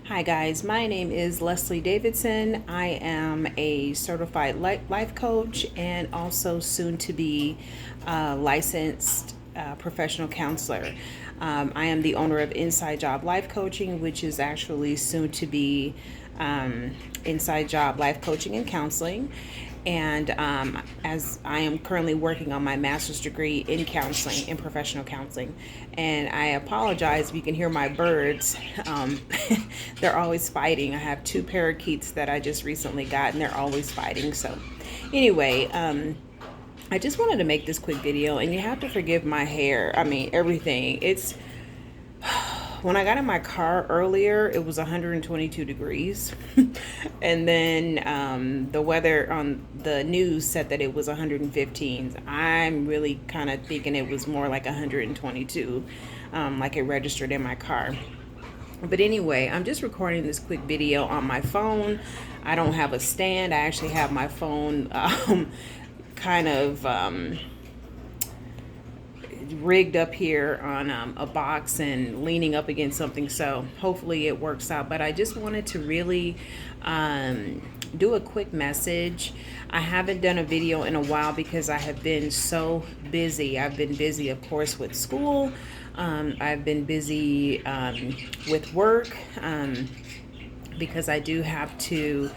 Hi guys, my name is Leslie Davidson. I am a certified life coach and also soon to be licensed professional counselor. I am the owner of Inside Job Life Coaching, which is actually soon to be Inside Job Life Coaching and Counseling. And as I am currently working on my master's degree in counseling, in professional counseling, and I apologize if you can hear my birds. They're always fighting. I have two parakeets that I just recently got, and they're always fighting. So, anyway, I just wanted to make this quick video, and you have to forgive my hair. I mean, everything. It's when I got in my car earlier, it was 122 degrees. And then the weather on the news said that it was 115. I'm really kind of thinking it was more like 122, like it registered in my car. But anyway, I'm just recording this quick video on my phone. I don't have a stand. I actually have my phone kind of rigged up here on a box and leaning up against something, so hopefully it works out. But I just wanted to really do a quick message. I haven't done a video in a while because I have been so busy. I've been busy, of course, with school. I've been busy with work because I do have to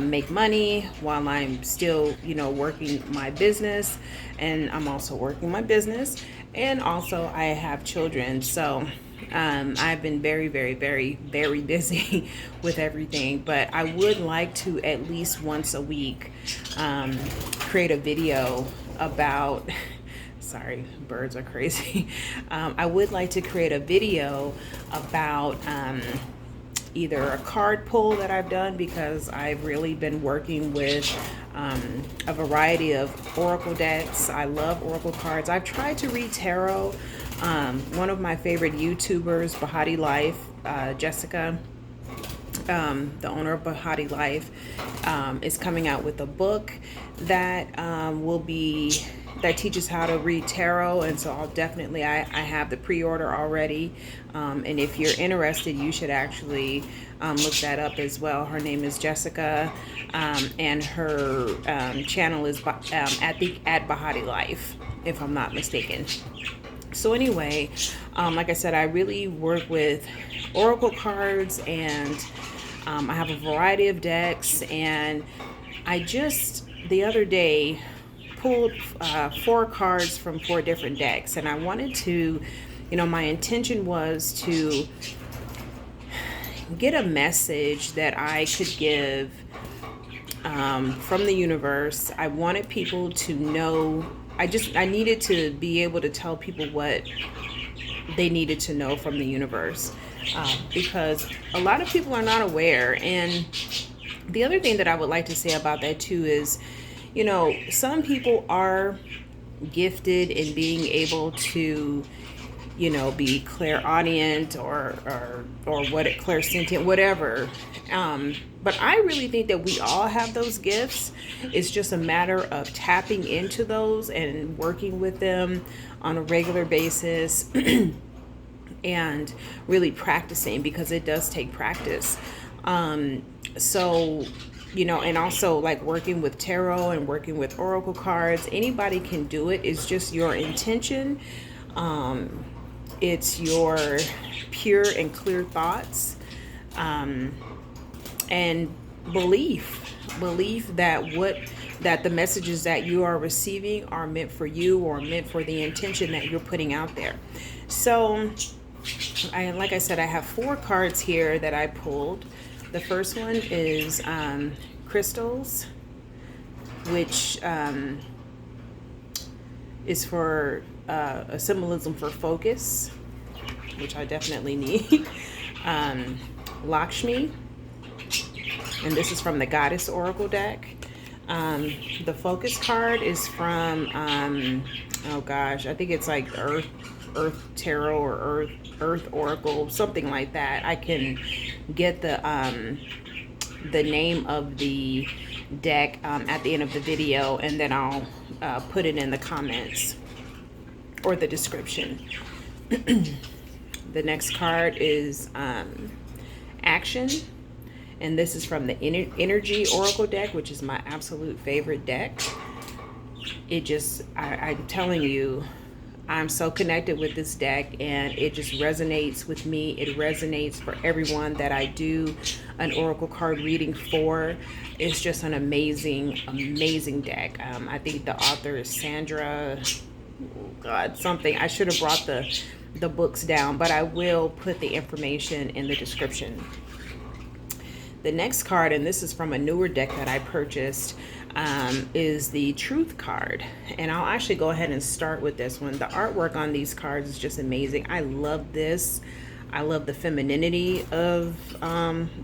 make money while I'm still, working my business, and I'm also working my business, and also I have children. So I've been very, very, very, very busy with everything. But I would like to at least once a week create a video about. Sorry, birds are crazy. I would like to create a video about either a card pull that I've done, because I've really been working with a variety of oracle decks. I love oracle cards. I've tried to read tarot. One of my favorite YouTubers, Bahati Life, Jessica, the owner of Bahati Life, is coming out with a book that that teaches how to read tarot, and so I have the pre-order already, and if you're interested, you should actually look that up as well. Her name is Jessica, and her channel is at Bahati Life, if I'm not mistaken. So anyway, like I said, I really work with oracle cards, and I have a variety of decks, and I just the other day pulled 4 cards from 4 different decks, and I wanted to, my intention was to get a message that I could give from the universe. I wanted people to know. I needed to be able to tell people what they needed to know from the universe, because a lot of people are not aware. And the other thing that I would like to say about that too is, some people are gifted in being able to, be clairaudient or what, clairsentient, whatever. But I really think that we all have those gifts. It's just a matter of tapping into those and working with them on a regular basis and really practicing, because it does take practice. So, and also like working with tarot and working with oracle cards, anybody can do it. It's just your intention. It's your pure and clear thoughts, and belief that the messages that you are receiving are meant for you, or meant for the intention that you're putting out there. So, like I said, I have 4 cards here that I pulled. The first one is crystals, which is for a symbolism for focus, which I definitely need. Lakshmi, and this is from the Goddess Oracle deck. The focus card is from, oh gosh, I think it's like Earth Tarot or Earth Oracle, something like that. I can get the name of the deck at the end of the video, and then I'll put it in the comments or the description. The next card is Action. And this is from the Energy Oracle deck, which is my absolute favorite deck. It just, I'm telling you, I'm so connected with this deck, and it just resonates with me. It resonates for everyone that I do an oracle card reading for. It's just an amazing, amazing deck. I think the author is Sandra, oh God, something. I should have brought the books down, but I will put the information in the description. The next card, and this is from a newer deck that I purchased, is the Truth card. And I'll actually go ahead and start with this one. The artwork on these cards is just amazing. I love this. I love the femininity of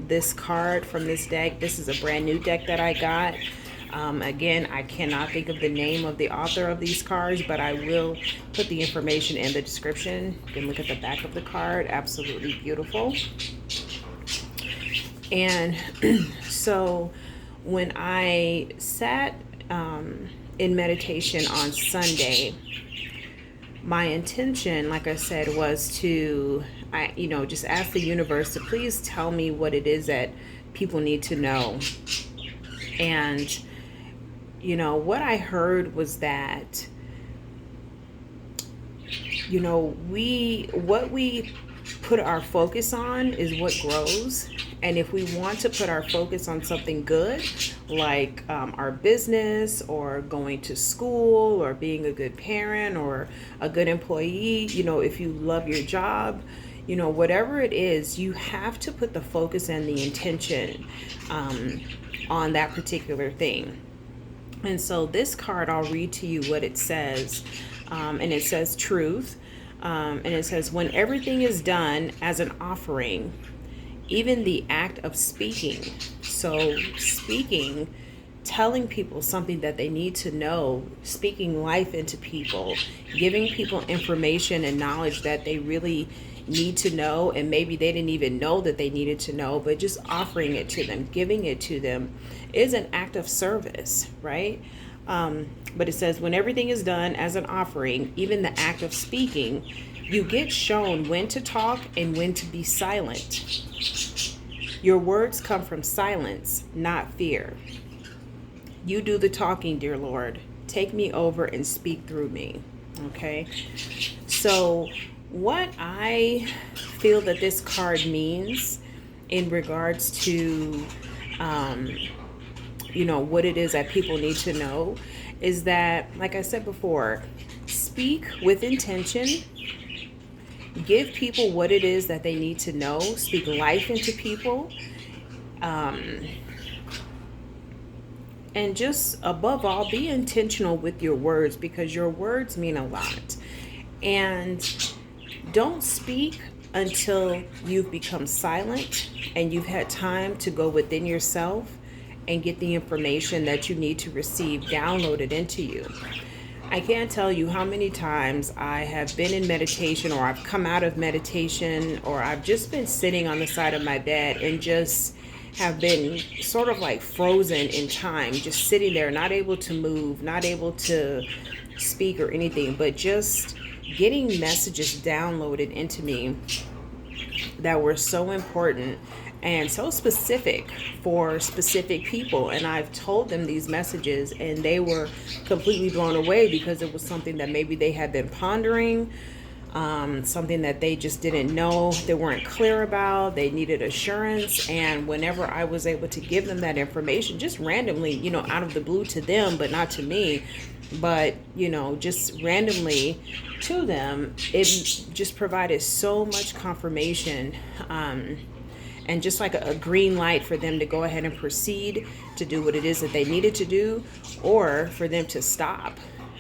this card from this deck. This is a brand new deck that I got. Again, I cannot think of the name of the author of these cards, but I will put the information in the description. You can look at the back of the card. Absolutely beautiful. And so when I sat in meditation on Sunday, my intention, like I said, was to, just ask the universe to please tell me what it is that people need to know. And, what I heard was that, what we put our focus on is what grows. And if we want to put our focus on something good, like our business or going to school or being a good parent or a good employee, if you love your job, whatever it is, you have to put the focus and the intention on that particular thing. And so this card, I'll read to you what it says. And it says truth. And it says, when everything is done as an offering, even the act of speaking. So speaking, telling people something that they need to know, speaking life into people, giving people information and knowledge that they really need to know, and maybe they didn't even know that they needed to know, but just offering it to them, giving it to them is an act of service, right? But it says, when everything is done as an offering, even the act of speaking, you get shown when to talk and when to be silent. Your words come from silence, not fear. You do the talking, dear Lord. Take me over and speak through me. Okay? So what I feel that this card means in regards to, what it is that people need to know is that, like I said before, speak with intention. Give people what it is that they need to know. Speak life into people. And just above all, be intentional with your words, because your words mean a lot. And don't speak until you've become silent and you've had time to go within yourself and get the information that you need to receive downloaded into you. I can't tell you how many times I have been in meditation, or I've come out of meditation, or I've just been sitting on the side of my bed and just have been sort of like frozen in time, just sitting there, not able to move, not able to speak or anything, but just getting messages downloaded into me that were so important and so specific for specific people. And I've told them these messages and they were completely blown away, because it was something that maybe they had been pondering, something that they just didn't know, they weren't clear about, they needed assurance. And whenever I was able to give them that information, just randomly, out of the blue to them, but not to me, but just randomly to them, it just provided so much confirmation, and just like a green light for them to go ahead and proceed to do what it is that they needed to do, or for them to stop,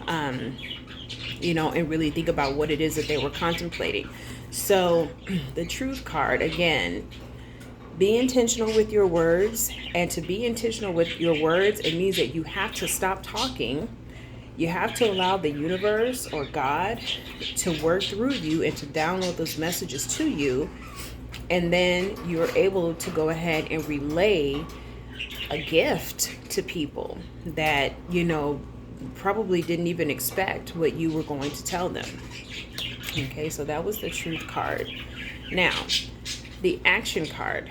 and really think about what it is that they were contemplating. So the truth card, again, be intentional with your words. And to be intentional with your words, it means that you have to stop talking. You have to allow the universe or God to work through you and to download those messages to you. And then you're able to go ahead and relay a gift to people that, probably didn't even expect what you were going to tell them. Okay, so that was the truth card. Now, the action card.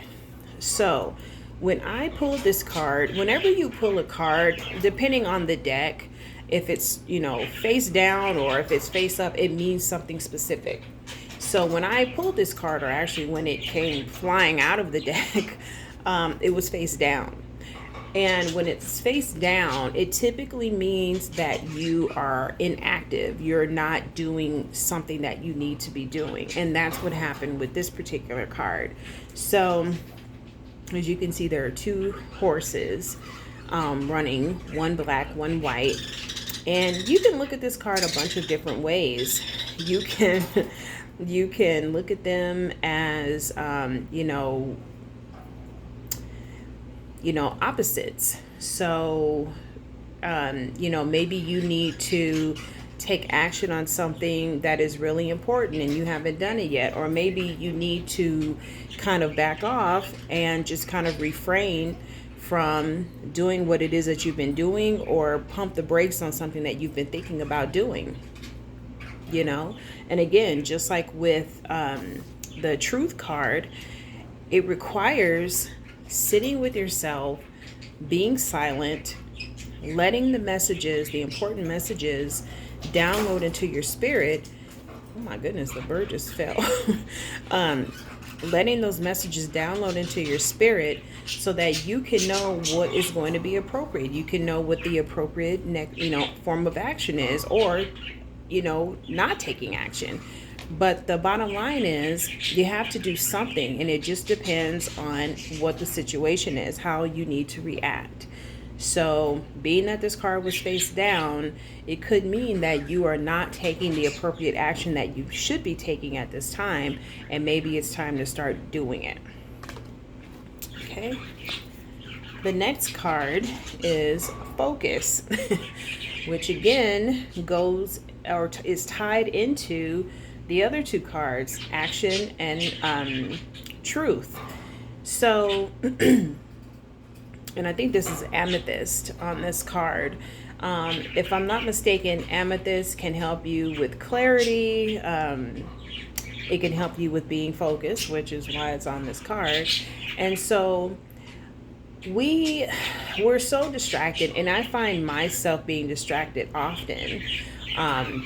So when I pulled this card, whenever you pull a card, depending on the deck, if it's, face down or if it's face up, it means something specific. So when I pulled this card, or actually when it came flying out of the deck, it was face down. And when it's face down, it typically means that you are inactive. You're not doing something that you need to be doing. And that's what happened with this particular card. So as you can see, there are two horses running, one black, one white. And you can look at this card a bunch of different ways. You can look at them as, opposites. So, maybe you need to take action on something that is really important and you haven't done it yet. Or maybe you need to kind of back off and just kind of refrain from doing what it is that you've been doing, or pump the brakes on something that you've been thinking about doing. And again, just like with the truth card, it requires sitting with yourself, being silent, letting the important messages download into your spirit. Oh my goodness, the bird just fell. Letting those messages download into your spirit so that you can know what is going to be appropriate. You can know what the appropriate form of action is, or not taking action. But the bottom line is you have to do something, and it just depends on what the situation is, how you need to react. So being that this card was face down, it could mean that you are not taking the appropriate action that you should be taking at this time, and maybe it's time to start doing it. Okay. The next card is focus, which again goes or is tied into the other two cards, action and truth. So, and I think this is amethyst on this card. If I'm not mistaken, amethyst can help you with clarity. It can help you with being focused, which is why it's on this card. And so we're so distracted, and I find myself being distracted often.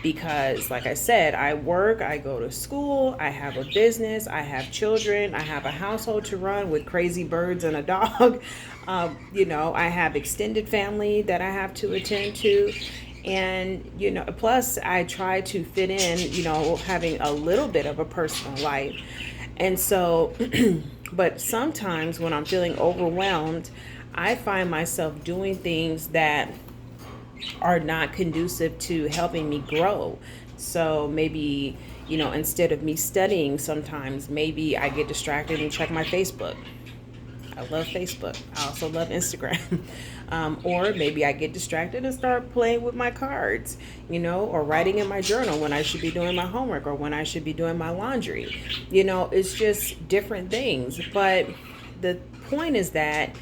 Because like I said, I work, I go to school, I have a business, I have children, I have a household to run with crazy birds and a dog. I have extended family that I have to attend to. And, plus I try to fit in, having a little bit of a personal life. And so, but sometimes when I'm feeling overwhelmed, I find myself doing things that are not conducive to helping me grow. So maybe, instead of me studying, sometimes maybe I get distracted and check my Facebook. I love Facebook. I also love Instagram. Or maybe I get distracted and start playing with my cards, or writing in my journal when I should be doing my homework, or when I should be doing my laundry. It's just different things. But the point is that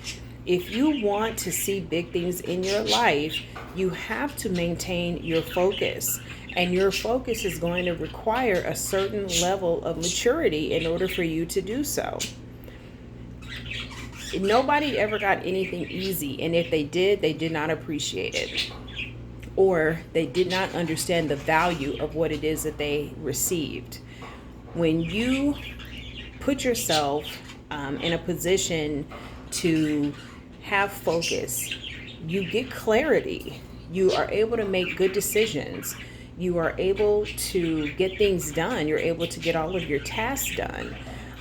if you want to see big things in your life, you have to maintain your focus. And your focus is going to require a certain level of maturity in order for you to do so. Nobody ever got anything easy, and if they did not appreciate it, or they did not understand the value of what it is that they received. When you put yourself in a position to have focus, you get clarity. You are able to make good decisions. You are able to get things done. You're able to get all of your tasks done.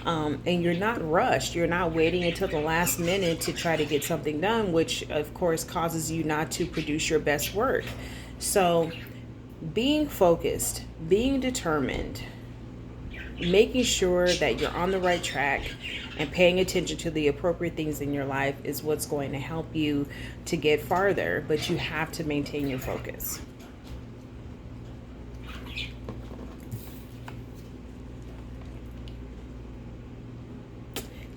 And you're not rushed. You're not waiting until the last minute to try to get something done, which of course causes you not to produce your best work. So being focused, being determined, making sure that you're on the right track and paying attention to the appropriate things in your life is what's going to help you to get farther, but you have to maintain your focus.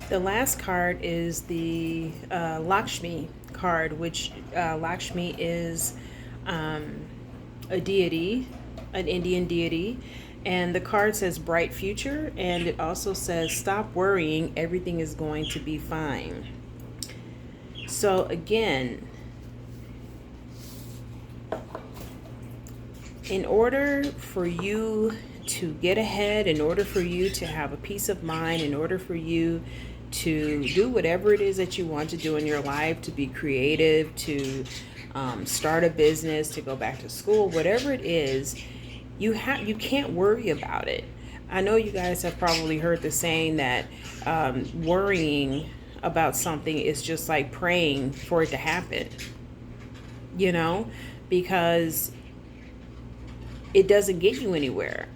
The last card is the Lakshmi card, which Lakshmi is a deity, an Indian deity. And the card says bright future, and it also says stop worrying, everything is going to be fine. So again, in order for you to get ahead, in order for you to have a peace of mind, in order for you to do whatever it is that you want to do in your life, to be creative, to start a business, to go back to school, whatever it is, you can't worry about it. I know you guys have probably heard the saying that worrying about something is just like praying for it to happen, you know, because it doesn't get you anywhere.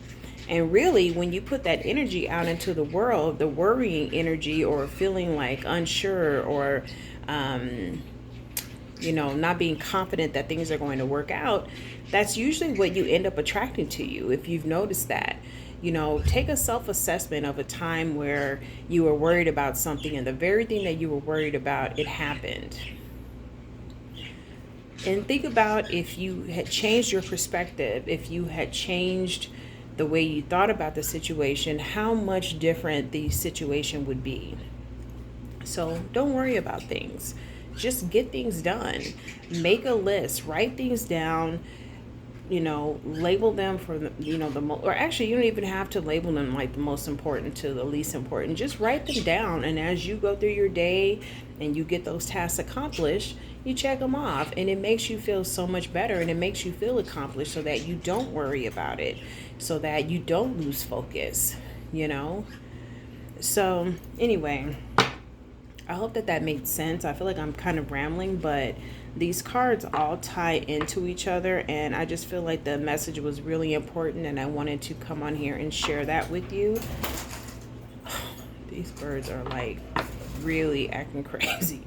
And really, when you put that energy out into the world, the worrying energy, or feeling like unsure, or not being confident that things are going to work out, that's usually what you end up attracting to you. If you've noticed that, take a self-assessment of a time where you were worried about something, and the very thing that you were worried about, it happened. And think about if you had changed your perspective, if you had changed the way you thought about the situation, how much different the situation would be. So don't worry about things. Just get things done. Make a list, write things down, label them for or actually you don't even have to label them like the most important to the least important. Just write them down, and as you go through your day and you get those tasks accomplished, you check them off, and it makes you feel so much better, and it makes you feel accomplished, so that you don't worry about it, so that you don't lose focus, So anyway, I hope that made sense. I feel like I'm kind of rambling, but these cards all tie into each other, and I just feel like the message was really important, and I wanted to come on here and share that with you. These birds are like really acting crazy.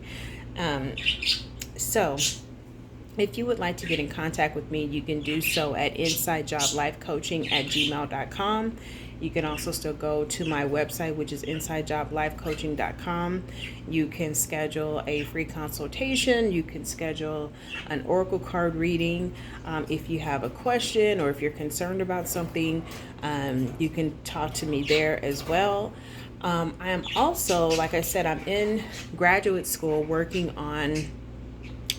So if you would like to get in contact with me, you can do so at insidejoblifecoaching@gmail.com. You can also still go to my website, which is insidejoblifecoaching.com. You can schedule a free consultation. You can schedule an oracle card reading. If you have a question, or if you're concerned about something, you can talk to me there as well. I am also, like I said, I'm in graduate school working on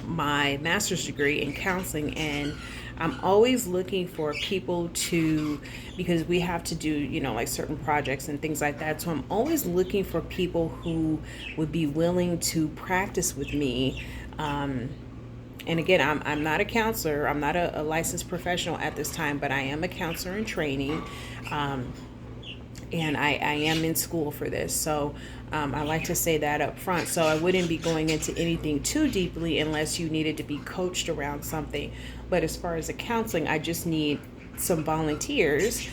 my master's degree in counseling, and I'm always looking for people because we have to do, like certain projects and things like that. So I'm always looking for people who would be willing to practice with me. And again, I'm not a counselor. I'm not a licensed professional at this time, but I am a counselor in training. And I am in school for this. So I like to say that up front. So I wouldn't be going into anything too deeply unless you needed to be coached around something. But as far as the counseling, I just need some volunteers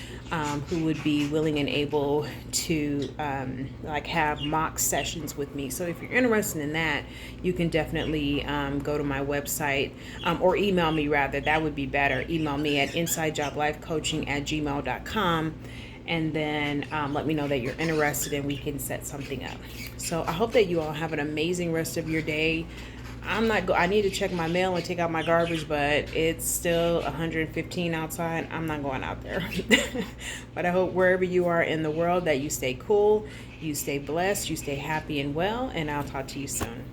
who would be willing and able to have mock sessions with me. So if you're interested in that, you can definitely go to my website, or email me rather. That would be better. Email me at insidejoblifecoaching@gmail.com. And then let me know that you're interested, and we can set something up. So I hope that you all have an amazing rest of your day. I need to check my mail and take out my garbage, but it's still 115 outside. I'm not going out there. But I hope wherever you are in the world that you stay cool, you stay blessed, you stay happy and well, and I'll talk to you soon.